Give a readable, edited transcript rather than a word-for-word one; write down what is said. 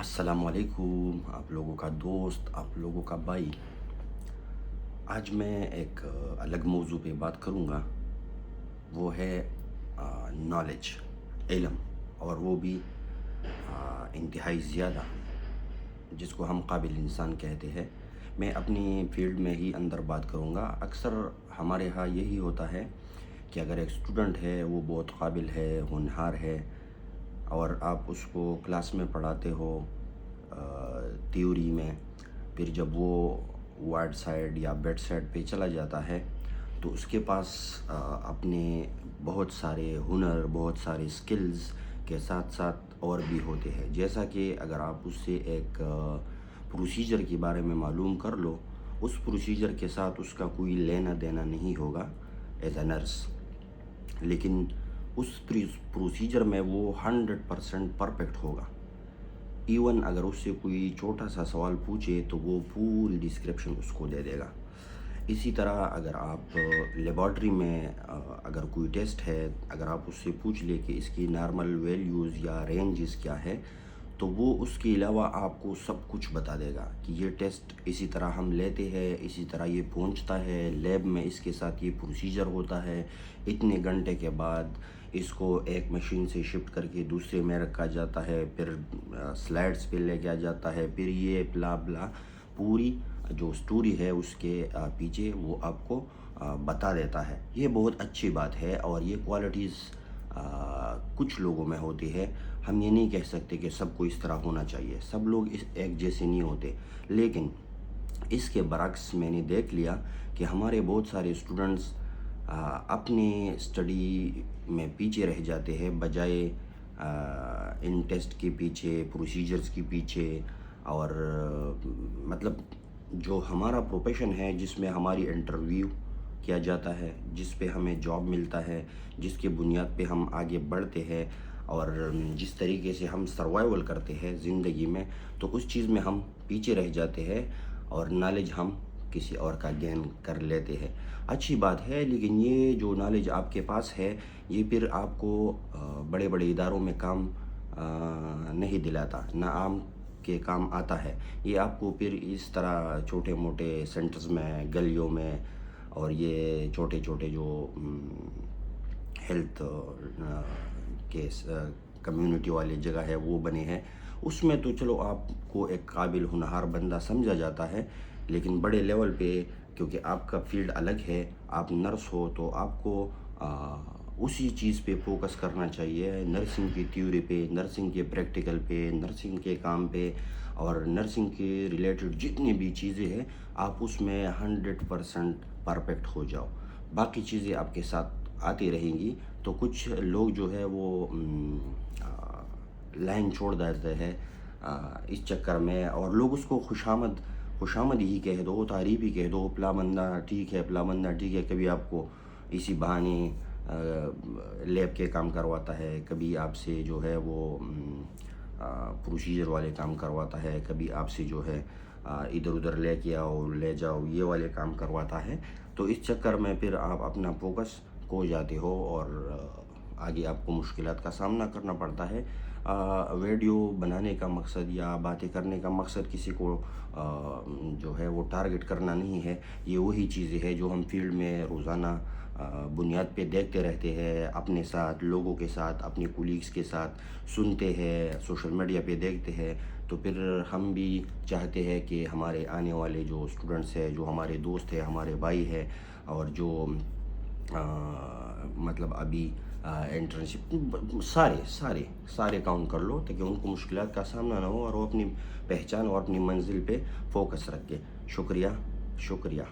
السلام علیکم، آپ لوگوں کا دوست، آپ لوگوں کا بھائی۔ آج میں ایک الگ موضوع پہ بات کروں گا، وہ ہے نالج، علم، اور وہ بھی انتہائی زیادہ، جس کو ہم قابل انسان کہتے ہیں۔ میں اپنی فیلڈ میں ہی اندر بات کروں گا۔ اکثر ہمارے ہاں یہی ہوتا ہے کہ اگر ایک اسٹوڈنٹ ہے، وہ بہت قابل ہے، ہونہار ہے، اور آپ اس کو کلاس میں پڑھاتے ہو تھیوری میں، پھر جب وہ وارڈ سائڈ یا بیڈ سائڈ پہ چلا جاتا ہے تو اس کے پاس اپنے بہت سارے ہنر، بہت سارے سکلز کے ساتھ ساتھ اور بھی ہوتے ہیں۔ جیسا کہ اگر آپ اس سے ایک پروسیجر کے بارے میں معلوم کر لو، اس پروسیجر کے ساتھ اس کا کوئی لینا دینا نہیں ہوگا ایز اے نرس، لیکن اس پروسیجر میں وہ 100% پرفیکٹ ہوگا۔ ایون اگر اس سے کوئی چھوٹا سا سوال پوچھے تو وہ پوری ڈسکرپشن اس کو دے دے گا۔ اسی طرح اگر آپ لیبارٹری میں اگر کوئی ٹیسٹ ہے، اگر آپ اس سے پوچھ لے کہ اس کی نارمل ویلیوز یا رینجز کیا ہے، تو وہ اس کے علاوہ آپ کو سب کچھ بتا دے گا کہ یہ ٹیسٹ اسی طرح ہم لیتے ہیں، اسی طرح یہ پہنچتا ہے لیب میں، اس کے ساتھ یہ پروسیجر ہوتا ہے، اتنے گھنٹے کے بعد اس کو ایک مشین سے شفٹ کر کے دوسرے میں رکھا جاتا ہے، پھر سلائڈز پہ لے کے جاتا ہے، پھر یہ بلا بلا پوری جو سٹوری ہے اس کے پیچھے وہ آپ کو بتا دیتا ہے۔ یہ بہت اچھی بات ہے، اور یہ کوالٹیز کچھ لوگوں میں ہوتی ہے۔ ہم یہ نہیں کہہ سکتے کہ سب کو اس طرح ہونا چاہیے، سب لوگ ایک جیسے نہیں ہوتے، لیکن اس کے برعکس میں نے دیکھ لیا کہ ہمارے بہت سارے اسٹوڈنٹس اپنے اسٹڈی میں پیچھے رہ جاتے ہیں، بجائے ان ٹیسٹ کے پیچھے، پروسیجرز کے پیچھے، اور مطلب جو ہمارا پروفیشن ہے، جس میں ہماری انٹرویو کیا جاتا ہے، جس پہ ہمیں جاب ملتا ہے، جس کے بنیاد پہ ہم آگے بڑھتے ہیں، اور جس طریقے سے ہم سروائیول کرتے ہیں زندگی میں، تو اس چیز میں ہم پیچھے رہ جاتے ہیں، اور نالج ہم کسی اور کا گین کر لیتے ہیں۔ اچھی بات ہے، لیکن یہ جو نالج آپ کے پاس ہے، یہ پھر آپ کو بڑے بڑے اداروں میں کام نہیں دلاتا، نہ عام کے کام آتا ہے۔ یہ آپ کو پھر اس طرح چھوٹے موٹے سینٹرز میں، گلیوں میں، اور یہ چھوٹے چھوٹے جو ہیلتھ کے کمیونٹی والے جگہ ہے وہ بنے ہیں، اس میں تو چلو آپ کو ایک قابل ہونہار بندہ سمجھا جاتا ہے، لیکن بڑے لیول پہ، کیونکہ آپ کا فیلڈ الگ ہے، آپ نرس ہو، تو آپ کو اسی چیز پہ فوکس کرنا چاہیے، نرسنگ کی تھیوری پہ، نرسنگ کے پریکٹیکل پہ، نرسنگ کے کام پہ، اور نرسنگ کے ریلیٹڈ جتنی بھی چیزیں ہیں آپ اس میں 100% پرفیکٹ ہو جاؤ۔ باقی چیزیں آپ کے ساتھ آتی رہیں گی۔ تو کچھ لوگ جو ہے وہ لائن چھوڑ دیتے ہیں اس چکر میں، اور لوگ اس کو خوشامد ہی کہہ دو، تعریف ہی کہہ دو، پلا بندہ ٹھیک ہے، پلا بندہ ٹھیک ہے، کبھی آپ کو اسی بہانے لیب کے کام کرواتا ہے، کبھی آپ سے جو ہے وہ پروسیجر والے کام کرواتا ہے، کبھی آپ سے جو ہے ادھر ادھر لے کے آؤ، لے جاؤ، یہ والے کام کرواتا ہے۔ تو اس چکر میں پھر آپ اپنا فوکس کھو جاتے ہو، اور آگے آپ کو مشکلات کا سامنا کرنا پڑتا ہے۔ ویڈیو بنانے کا مقصد یا باتیں کرنے کا مقصد کسی کو جو ہے وہ ٹارگٹ کرنا نہیں ہے۔ یہ وہی چیزیں ہیں جو ہم فیلڈ میں روزانہ بنیاد پہ دیکھتے رہتے ہیں، اپنے ساتھ، لوگوں کے ساتھ، اپنے کولیگز کے ساتھ سنتے ہیں، سوشل میڈیا پہ دیکھتے ہیں۔ تو پھر ہم بھی چاہتے ہیں کہ ہمارے آنے والے جو اسٹوڈنٹس ہیں، جو ہمارے دوست ہیں، ہمارے بھائی ہیں، اور جو مطلب ابھی انٹرنشپ، سارے کاؤنٹ کر لو، تاکہ ان کو مشکلات کا سامنا نہ ہو، اور وہ اپنی پہچان اور اپنی منزل پہ فوکس رکھے۔ شکریہ، شکریہ۔